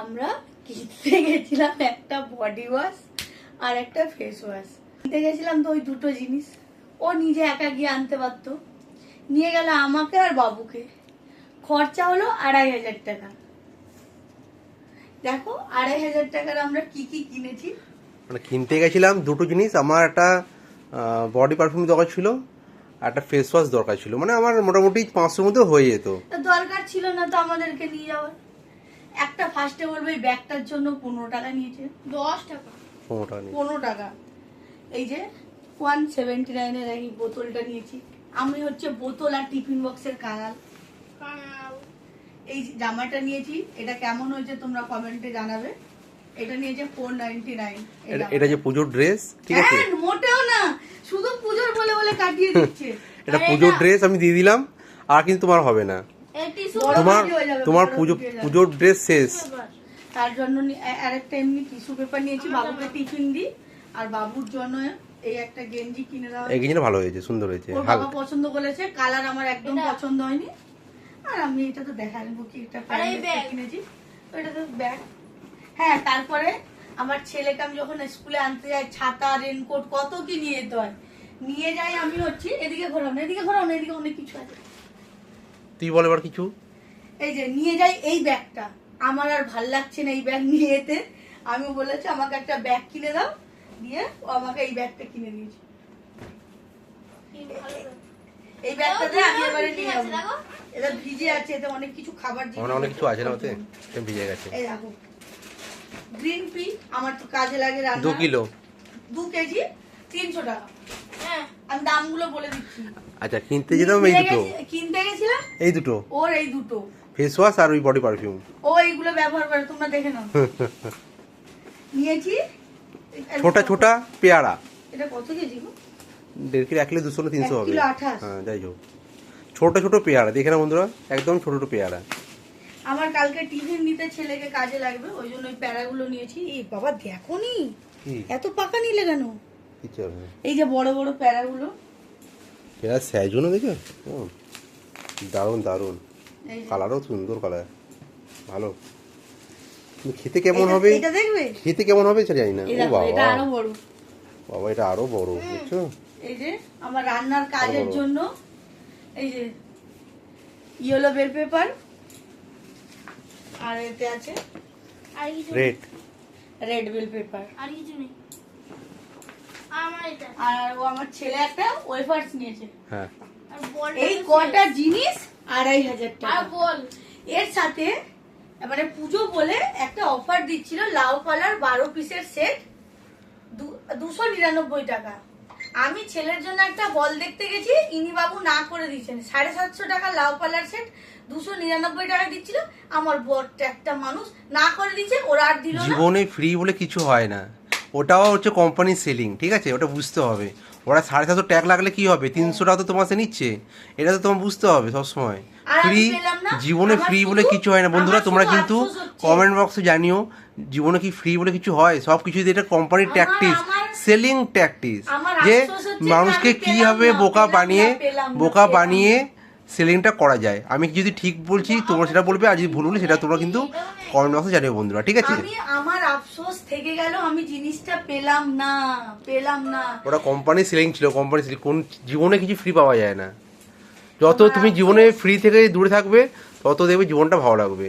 আমরা কিনতে গেছিলাম একটা বডি ওয়াশ আর একটা ফেস ওয়াশ। কিনতে গেছিলাম তো ওই দুটো জিনিস, ও নিজে একা গিয়ে আনতে পারতো, নিয়ে গেল আমাকে আর বাবুকে। খরচা হলো 2500 টাকা। দেখো 2500 টাকার আমরা কি কি কিনেছি। মানে কিনতে গেছিলাম দুটো জিনিস, আমার একটা বডি পারফিউম দরকার ছিল আর একটা ফেস ওয়াশ দরকার ছিল। মানে আমার মোটামুটি 500-এর মধ্যে হয়ে যেত। দরকার ছিল না তো আমাদেরকে নিয়ে যাওয়ার। একটা ফার্স্টে বলবে এই ব্যাগটার জন্য 15 টাকা নিয়েছে। 10 টাকা 15 টাকা। এই যে 179 এর এই বোতলটা নিয়েছি আমি, হচ্ছে বোতল আর টিফিন বক্সের কালার। এই জামাটা নিয়েছি, এটা কেমন হয়েছে তোমরা কমেন্টে জানাবে। এটা নিয়েছে 499। এটা যে পুজোর ড্রেস, ঠিক আছে? মোটেও না, শুধু পুজোর বলে বলে কাটিয়ে দিচ্ছে। এটা পুজোর ড্রেস আমি দিয়ে দিলাম, আর কিন্তু তোমার হবে না। তোমার পুজোর ড্রেস শেষ। তার জন্য আরেকটা এমনি টিস্যু পেপার নিয়েছি, বাবুকে টিফিন দিই। আর বাবুর জন্য এই একটা গেঞ্জি কিনে দাও। এই গেঞ্জিটা ভালো হয়েছে, সুন্দর হয়েছে। ওর বাবা পছন্দ করেছে, কালার আমার একদম পছন্দ হয়নি। আর আমি এটা তো দেখাই নেবো কি একটা প্যান্ট কিনেছি, ওইটা তো ব্যাগ। হ্যাঁ, তারপরে আমার ছেলেকে আমি যখন স্কুলে আনতে যাই, ছাতা রেনকোট কত কি নিয়ে যেতে হয়। নিয়ে যাই আমি, হচ্ছে এদিকে ঘোরাও না, এদিকে ঘোরাও না, এদিকে অনেক কিছু আছে। তুই বল এবার কিছু। এই যে নিয়ে যাই এই ব্যাগটা, আমার আর ভাল লাগছে না এই ব্যাগ নিয়ে যেতে। আমি বলেছি আমাকে একটা ব্যাগ কিনে দাও, দিয়ে ও আমাকে এই ব্যাগটা কিনে দিয়েছে। এই ব্যাগটাতে আমি এবারে নিয়ে যাবো। এটা ভিজে আছে, এতে অনেক কিছু খাবার অনেক কিছু আছে না, ওতে ভিজে গেছে। এই দেখো গ্রিন পি, আমার তো কাজে লাগে রান্না। 2 কিলো 2 কেজি 300 টাকা। হ্যাঁ, আমি দামগুলো বলে দিচ্ছি। আচ্ছা, কিনতে যেতাম এই দুটো, কিনতে গেছিলাম এই দুটো, ওর এই দুটো ফেস ওয়াশ আর ওই বডি পারফিউম। ও এইগুলো ব্যবহার করে, তোমরা দেখে নাও। নিয়েছি ছোটা ছোটা পেয়ারা। এটা কত কেজি গো? 1.5 কিলো, 1 কিলো 200 না 300 হবে। 1.28 হ্যাঁ, যাই হোক, ছোট ছোট পেয়ারা দেখে না বন্ধুরা, একদম ছোট ছোট পেয়ারা। আমার কালকে টিফিন নিতে ছেলেকে কাজে লাগবে, ওই জন্য ওই প্যারাগুলো নিয়েছি। এই বাবা দেখো নি, এত পাকা নিলে কেন? কিছু হবে না, এই যে বড় বড় প্যারাগুলো, পেয়ারা সাইজও না দেখে দারুণ দারুণ, কালারও সুন্দর কালার, ভালো। খেতে কেমন হবে এটা দেখবে, খেতে কেমন হবে সেটা জানি না। ও বাবা, এটা আরো বড়। বাবা, এটা আরো বড়, বুঝছো? এই যে আমার রান্নার কাজের জন্য এই যে ইয়েলো বেল পেপার, আর এতে আছে রেড বেল পেপার, আর কিছু নেই। আর ও আমার ছেলে একটা ওয়েফার্স নিয়েছে। হ্যাঁ, এই কটা জিনিস 2500 টাকা। এর সাথে মানে পুজো বলে একটা অফার দিচ্ছিল, লাউ পালার 12 পিসের সেট 299 টাকা। আমি ছেলের জন্য একটা বল দেখতে গেছি, ইনি বাবু না করে দিয়েছেন 750 টাকা লাউ পালার সেট 299 টাকা দিচ্ছিল। আমার বরটা একটা মানুষ না করে দিয়েছে, ওরা আর দিল না। জীবনে ফ্রি বলে কিছু হয় না, ওটাও হচ্ছে কোম্পানি সেলিং, ঠিক আছে? ওটা বুঝতে হবে। ওরা 750 ট্যাগ লাগলে কি হবে, 300 টাকা তো তোমার সে নিচ্ছে, এটা তো তোমার বুঝতে হবে সবসময়। ফ্রি জীবনে ফ্রি বলে কিছু হয় না বন্ধুরা। তোমরা কিন্তু কমেন্ট বক্সে জানিও, জীবনে কি ফ্রি বলে কিছু হয়? সব কিছু এটা কোম্পানির ট্যাকটিস, সেলিং ট্যাকটিস, যে মানুষকে কিভাবে বোকা বানিয়ে সেলিংটা করা যায়। আমি যদি ঠিক বলছি তোমরা সেটা বলবে, আর যদি ভুল বলি সেটা তোমরা কিন্তু কমেন্ট বক্সে জানিও বন্ধুরা, ঠিক আছে? আমার আফসোস থেকে গেল, আমি জিনিসটা পেলাম না। ওটা কোম্পানি সেলিং ছিল, কোম্পানি সেলিং। কোন জীবনে কিছু ফ্রি পাওয়া যায় না। যত তুমি জীবনে ফ্রি থেকে দূরে থাকবে, তত দেখবে জীবনটা ভালো লাগবে,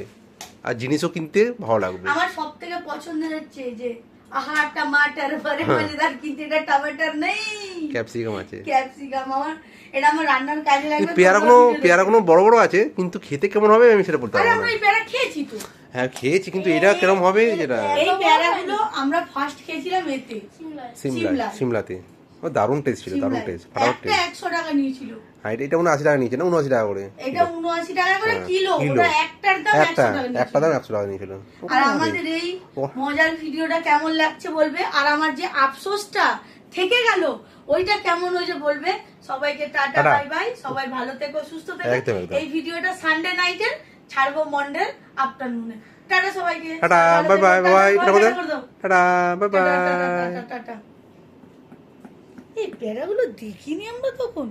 আর জিনিসও কিনতে ভালো লাগবে। আমার সবথেকে পছন্দের হচ্ছে যে আহা টমাটার পরে মজাদার, কিন্তু এটা টমেটো নেই, ক্যাপসিকাম আছে। ক্যাপসিকাম আমার, এটা আমার রান্নার কাজে লাগবে। পেয়ারাগুলো বড় বড় আছে, কিন্তু খেতে কেমন হবে আমি সেটা বলতে পারবো না। আমরা এই পেয়ারা খেয়েছি তো। হ্যাঁ, খেয়েছি, কিন্তু এটা কেমন হবে যেটা। এই পেয়ারাগুলো আমরা ফার্স্ট খেয়েছিলাম এতে সিমলাতে। ও দারুণ টেস্ট ছিল, দারুণ টেস্ট, ফাটাফাট টেস্ট। 100 টাকা নিয়েছিল। হ্যাঁ, এটা 79 টাকা নিয়েছে না, 79 টাকা করে। এটা 79 টাকা করে কিলো। ওটা একটার দাম 100 টাকা নিয়েছিল। একটা দাম 100 টাকা নিয়েছিল। আর আমাদের এই মজার ভিডিওটা কেমন লাগছে বলবে, আর আমার যে আফসোসটা থেকে গেল ওইটা কেমন হয়েছে বলবে। সবাইকে টাটা বাই বাই, সবাই ভালো থেকো, সুস্থ থেকো। এই ভিডিওটা সানডে নাইটের ছাড়বো মন্ডে আফটারনুনে। টাটা সবাইকে, tata bye bye bye, tata bye bye. এই প্যারাগুলো দেখিনি আমরা তখন।